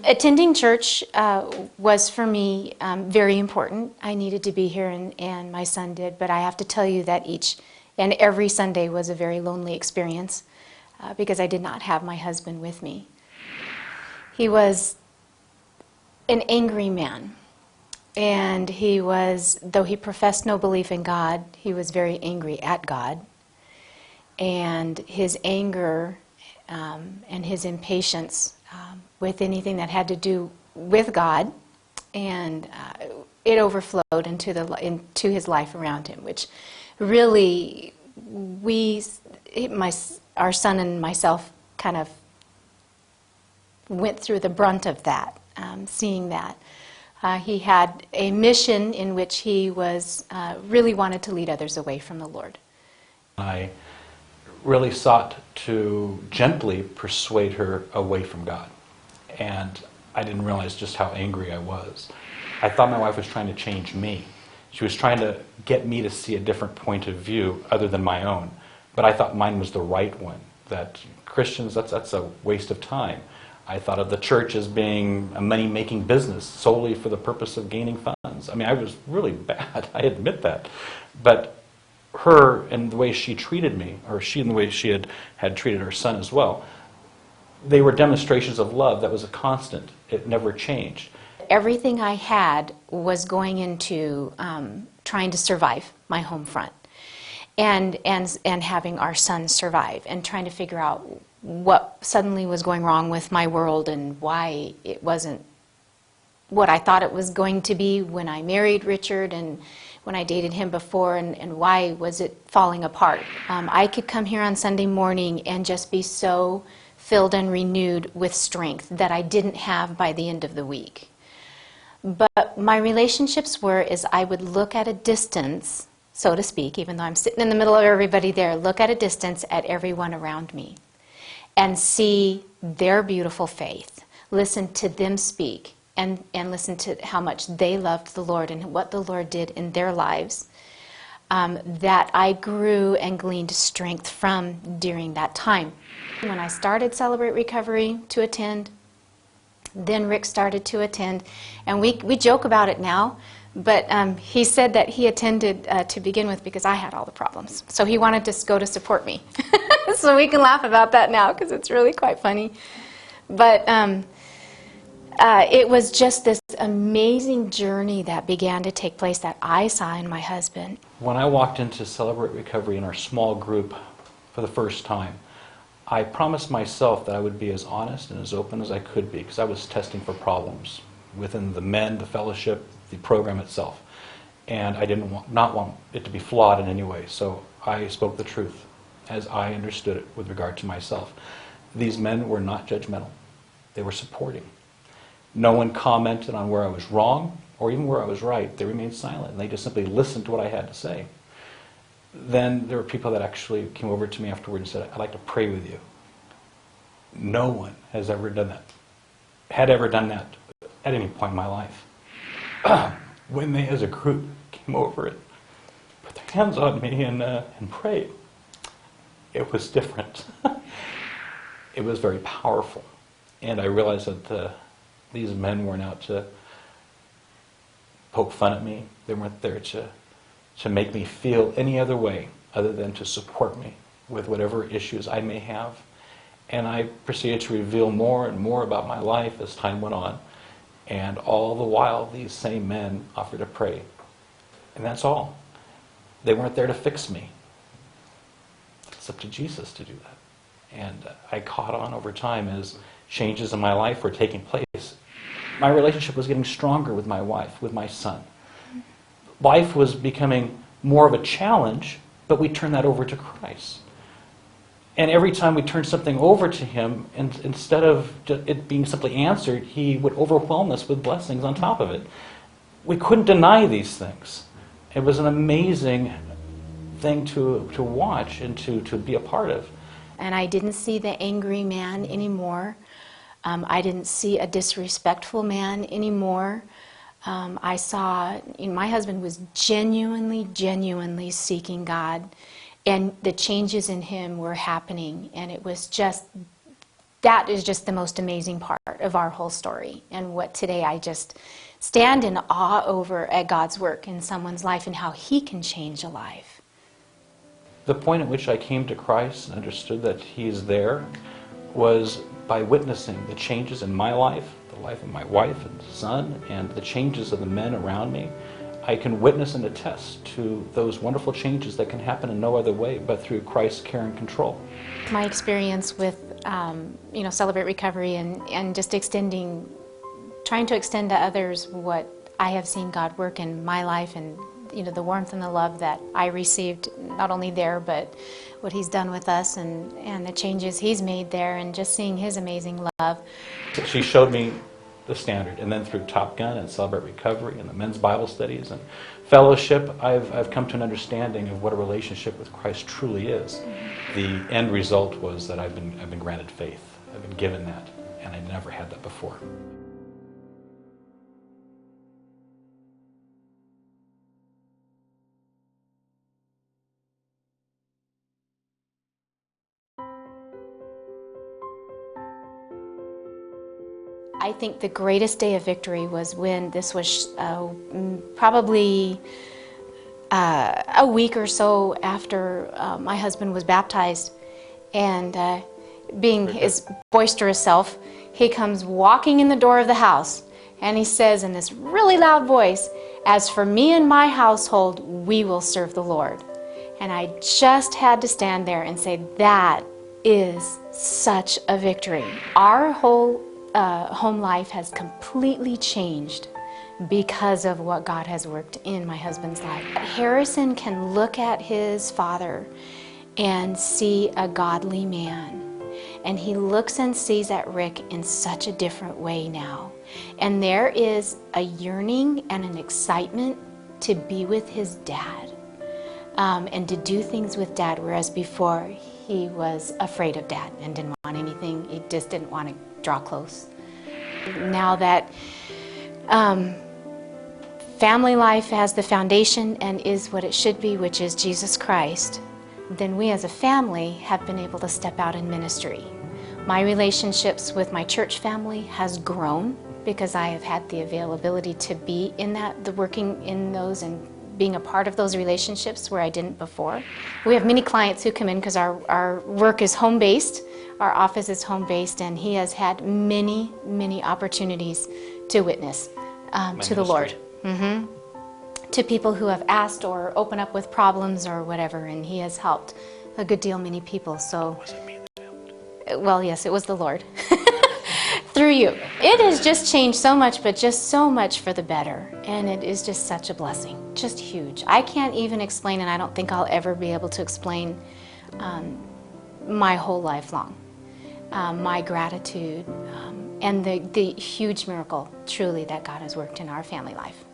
Attending church was for me very important. I needed to be here, and my son did, but I have to tell you that each and every Sunday was a very lonely experience because I did not have my husband with me. He was an angry man, and he was, though he professed no belief in God, he was very angry at God, and his anger and his impatience with anything that had to do with God, and it overflowed into his life around him, which really our son and myself kind of went through the brunt of that, seeing that. He had a mission in which he was really wanted to lead others away from the Lord. I really sought to gently persuade her away from God. And I didn't realize just how angry I was. I thought my wife was trying to change me. She was trying to get me to see a different point of view other than my own. But I thought mine was the right one, that Christians, that's a waste of time. I thought of the church as being a money-making business solely for the purpose of gaining funds. I mean, I was really bad, I admit that. But her and the way she treated me, or she and the way she had treated her son as well, they were demonstrations of love that was a constant. It never changed. Everything I had was going into trying to survive my home front, and having our son survive, and trying to figure out what suddenly was going wrong with my world and why it wasn't what I thought it was going to be when I married Richard and when I dated him before, and why was it falling apart. I could come here on Sunday morning and just be so filled and renewed with strength that I didn't have by the end of the week. But my relationships were is I would look at a distance, so to speak, even though I'm sitting in the middle of everybody there, look at a distance at everyone around me and see their beautiful faith, listen to them speak, and listen to how much they loved the Lord and what the Lord did in their lives, that I grew and gleaned strength from during that time. When I started Celebrate Recovery to attend, then Rick started to attend, and we joke about it now, but he said that he attended to begin with because I had all the problems. So he wanted to go to support me. So we can laugh about that now because it's really quite funny. But it was just this amazing journey that began to take place that I saw in my husband. When I walked into Celebrate Recovery in our small group for the first time, I promised myself that I would be as honest and as open as I could be, because I was testing for problems within the men, the fellowship, the program itself. And I not want it to be flawed in any way, so I spoke the truth as I understood it with regard to myself. These men were not judgmental. They were supporting. No one commented on where I was wrong or even where I was right. They remained silent, and they just simply listened to what I had to say. Then there were people that actually came over to me afterward and said, "I'd like to pray with you." No one has ever done that, had ever done that at any point in my life. When they, as a group, came over and put their hands on me and prayed, it was different. It was very powerful. And I realized that these men weren't out to poke fun at me. They weren't there to make me feel any other way other than to support me with whatever issues I may have. And I proceeded to reveal more and more about my life as time went on. And all the while, these same men offered to pray. And that's all. They weren't there to fix me. It's up to Jesus to do that. And I caught on over time as changes in my life were taking place. My relationship was getting stronger with my wife, with my son. Life was becoming more of a challenge, but we turned that over to Christ. And every time we turned something over to Him, and instead of it being simply answered, He would overwhelm us with blessings on top of it. We couldn't deny these things. It was an amazing thing to watch and to be a part of. And I didn't see the angry man anymore. I didn't see a disrespectful man anymore. I saw, my husband was genuinely seeking God, and the changes in him were happening, and it was just that is just the most amazing part of our whole story, and what today I just stand in awe over at God's work in someone's life and how He can change a life. The point at which I came to Christ and understood that He is there was by witnessing the changes in my life, the life of my wife and son, and the changes of the men around me. I can witness and attest to those wonderful changes that can happen in no other way but through Christ's care and control. My experience with Celebrate Recovery and just trying to extend to others what I have seen God work in my life, and the warmth and the love that I received not only there, but what He's done with us and the changes He's made there, and just seeing His amazing love. She showed me the standard, and then through Top Gun and Celebrate Recovery and the men's Bible studies and fellowship, I've come to an understanding of what a relationship with Christ truly is. The end result was that I've been granted faith. I've been given that, and I never had that before. I think the greatest day of victory was when this was probably a week or so after my husband was baptized, and being his boisterous self, he comes walking in the door of the house, and he says in this really loud voice, "As for me and my household, we will serve the Lord." And I just had to stand there and say, that is such a victory. Our whole home life has completely changed because of what God has worked in my husband's life. Harrison can look at his father and see a godly man, and he looks and sees at Rick in such a different way now, and there is a yearning and an excitement to be with his dad, and to do things with Dad, whereas before he was afraid of Dad and didn't want anything. He just didn't want to draw close. Now that family life has the foundation and is what it should be, which is Jesus Christ, then we as a family have been able to step out in ministry. My relationships with my church family has grown because I have had the availability to be in working in those and being a part of those relationships where I didn't before. We have many clients who come in because our work is home-based, our office is home-based, and he has had many, many opportunities to witness to the Lord. To people who have asked or open up with problems or whatever, and he has helped a good deal many people. So, well, yes, it was the Lord. Through you. It has just changed so much, but just so much for the better. And it is just such a blessing, just huge. I can't even explain, and I don't think I'll ever be able to explain my whole life long. My gratitude and the huge miracle, truly, that God has worked in our family life.